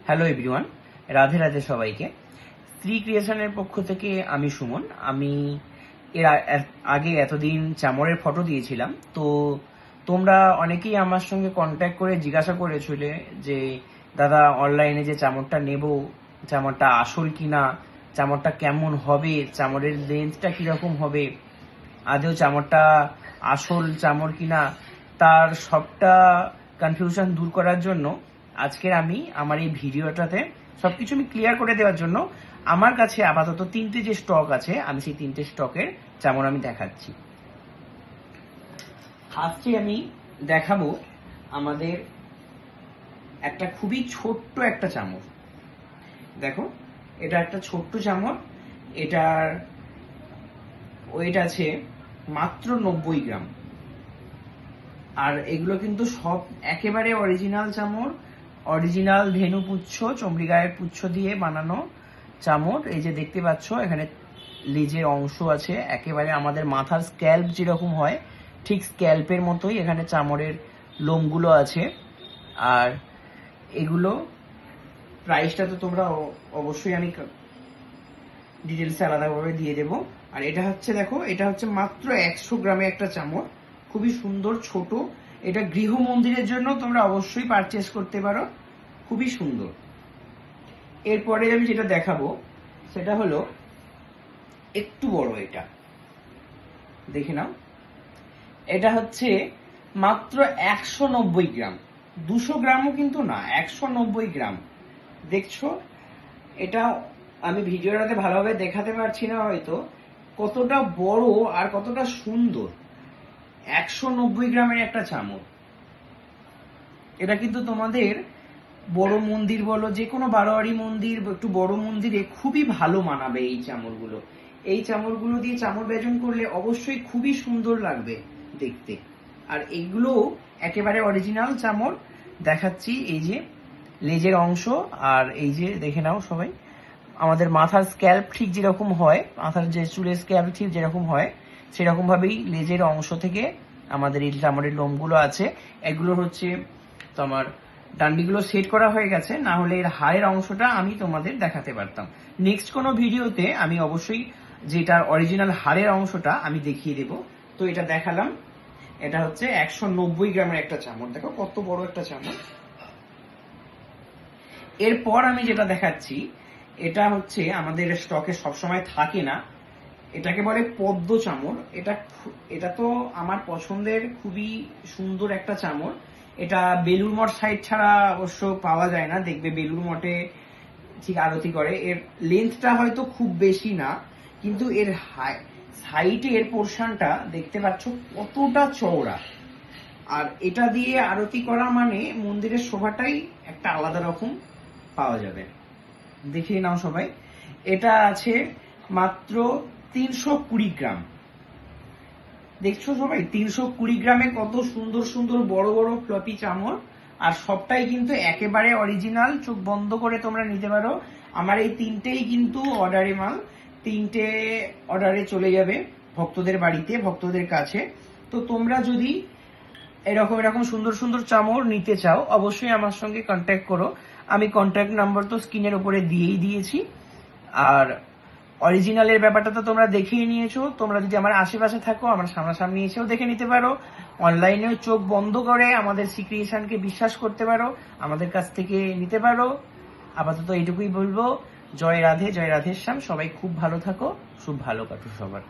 Hello everyone, Radhe Radhe সবাইকে। স্ত্রী ক্রিয়েশনের পক্ষ থেকে আমি সুমন। আমি আগে এতদিন চামড়ের ফটো দিয়েছিলাম, তো তোমরা অনেকেই আমার সঙ্গে কন্ট্যাক্ট করে জিজ্ঞাসা করেছিলে যে দাদা অনলাইনে যে চামড়টা নেব, চামড়টা আসল কিনা, চামড়টা কেমন হবে, চামড়ের লেন্থটা কিরকম হবে, আদৌ চামড়টা আসল চামড় কিনা, তার সবটা কনফিউশন দূর করার জন্য আজকের আমি আমার এই ভিডিওটাতে সবকিছু আমি ক্লিয়ার করে দেওয়ার জন্য আমার কাছে আপাতত 3টে যে স্টক আছে, আমি সেই 3টে স্টকের চামড় আমি দেখাচ্ছি। ফার্স্টে আমি দেখাবো আমাদের একটা খুবই ছোট্ট একটা চামড়। দেখো, এটা একটা ছোট্ট চামড়। এটার ওয়েট আছে মাত্র 90 গ্রাম। আর এগুলো কিন্তু সব একেবারে অরিজিনাল চামড়, অরিজিনাল ধেনু পুচ্ছ, চমড়িগায়ের পুচ্ছ দিয়ে বানানো চামড়। এই যে দেখতে পাচ্ছ, এখানে লেজের অংশ আছে, একেবারে আমাদের মাথার স্ক্যাল্প যেরকম হয় ঠিক স্ক্যাল্পের মতোই এখানে চামড়ের লোমগুলো আছে। আর এগুলো প্রাইসটা তো তোমরা অবশ্যই আমি ডিটেলসে আলাদাভাবে দিয়ে দেবো। আর এটা হচ্ছে, দেখো, এটা হচ্ছে মাত্র 100 গ্রামে একটা চামড়, খুবই সুন্দর ছোট। এটা গৃহ মন্দিরের জন্য তোমরা অবশ্যই পারচেস করতে পারো, খুবই সুন্দর। এরপরে আমি যেটা দেখাবো সেটা হলো একটু বড়। এটা দেখে নাও, এটা হচ্ছে মাত্র 190 গ্রাম, 200 গ্রামও কিন্তু না, 190 গ্রাম। দেখছো, এটা আমি ভিডিওটাতে ভালোভাবে দেখাতে পারছি না হয়তো, কতটা বড় আর কতটা সুন্দর। 190 গ্রামের একটা চামড়। এটা কিন্তু তোমাদের বড় মন্দির বলো, যে কোনো বারোয়ারি মন্দির, একটু বড় মন্দিরে খুবই ভালো মানাবে এই চামড়গুলো। এই চামড়গুলো দিয়ে চামড় বেজন করলে অবশ্যই খুবই সুন্দর লাগবে দেখতে। আর এগুলো একেবারে অরিজিনাল চামড় দেখাচ্ছি। এই যে লেজের অংশ, আর এই যে দেখে নাও সবাই, আমাদের মাথার স্ক্যাল্প ঠিক যেরকম হয়, মাথার যে চুলের স্ক্যাল্প ঠিক যেরকম হয় সেরকম ভাবেই লেজের অংশ থেকে আমাদের এই চামড়ের লোমগুলো আছে। এগুলো হচ্ছে তোমার ডান্ডিগুলো সেট করা হয়ে গেছে, না হলে এর হাড়ের অংশটা আমি তোমাদের দেখাতে পারতাম। নেক্সট কোনো ভিডিওতে আমি অবশ্যই যেটার অরিজিনাল হাড়ের অংশটা আমি দেখিয়ে দেব। তো এটা দেখালাম, এটা হচ্ছে 190 গ্রামের একটা চামড়। দেখো কত বড় একটা চামড়। এরপর আমি যেটা দেখাচ্ছি, এটা হচ্ছে আমাদের স্টকে সবসময় থাকে না, এটাকে বলে পদ্ম চামড়। এটা তো আমার পছন্দের খুবই সুন্দর একটা চামড়। এটা বেলুর মঠ সাইড ছাড়া অবশ্য পাওয়া যায় না। দেখবে বেলুর মঠে ঠিক আরতি করে। এর লেন্থটা হয়তো খুব বেশি না, কিন্তু এর সাইডে এর পোর্শনটা দেখতে পাচ্ছ কতটা চওড়া। আর এটা দিয়ে আরতি করা মানে মন্দিরের শোভাটাই একটা আলাদা রকম পাওয়া যাবে। দেখিয়ে নাও সবাই, এটা আছে মাত্র 320 গ্রাম। দেখছো সবাই, 320 গ্রামে কত সুন্দর সুন্দর বড় বড় ফ্লপি চামড়। আর সবটাই কিন্তু একেবারে অরিজিনাল, চোখ বন্ধ করে তোমরা নিতে পারো। আমার এই 3টেই কিন্তু অর্ডারে মাল, 3টে অর্ডারে চলে যাবে ভক্তদের বাড়িতে, ভক্তদের কাছে। তো তোমরা যদি এরকম এরকম সুন্দর সুন্দর চামড় নিতে চাও অবশ্যই আমার সঙ্গে কন্ট্যাক্ট করো। আমি কন্ট্যাক্ট নাম্বার তো স্ক্রিনের উপরে দিয়েই দিয়েছি। আর অরিজিনালের ব্যাপারটা তো তোমরা দেখেই নিয়েছো। তোমরা যদি আমার আশেপাশে থাকো, আমার সামনাসামনি এসেও দেখে নিতে পারো। অনলাইনেও চোখ বন্ধ করে আমাদের শ্রী ক্রিয়েশনকে বিশ্বাস করতে পারো, আমাদের কাছ থেকে নিতে পারো। আপাতত এইটুকুই বলবো। জয় রাধে, জয় রাধেশ্যাম। সবাই খুব ভালো থাকো, খুব ভালো কাটুক সবার।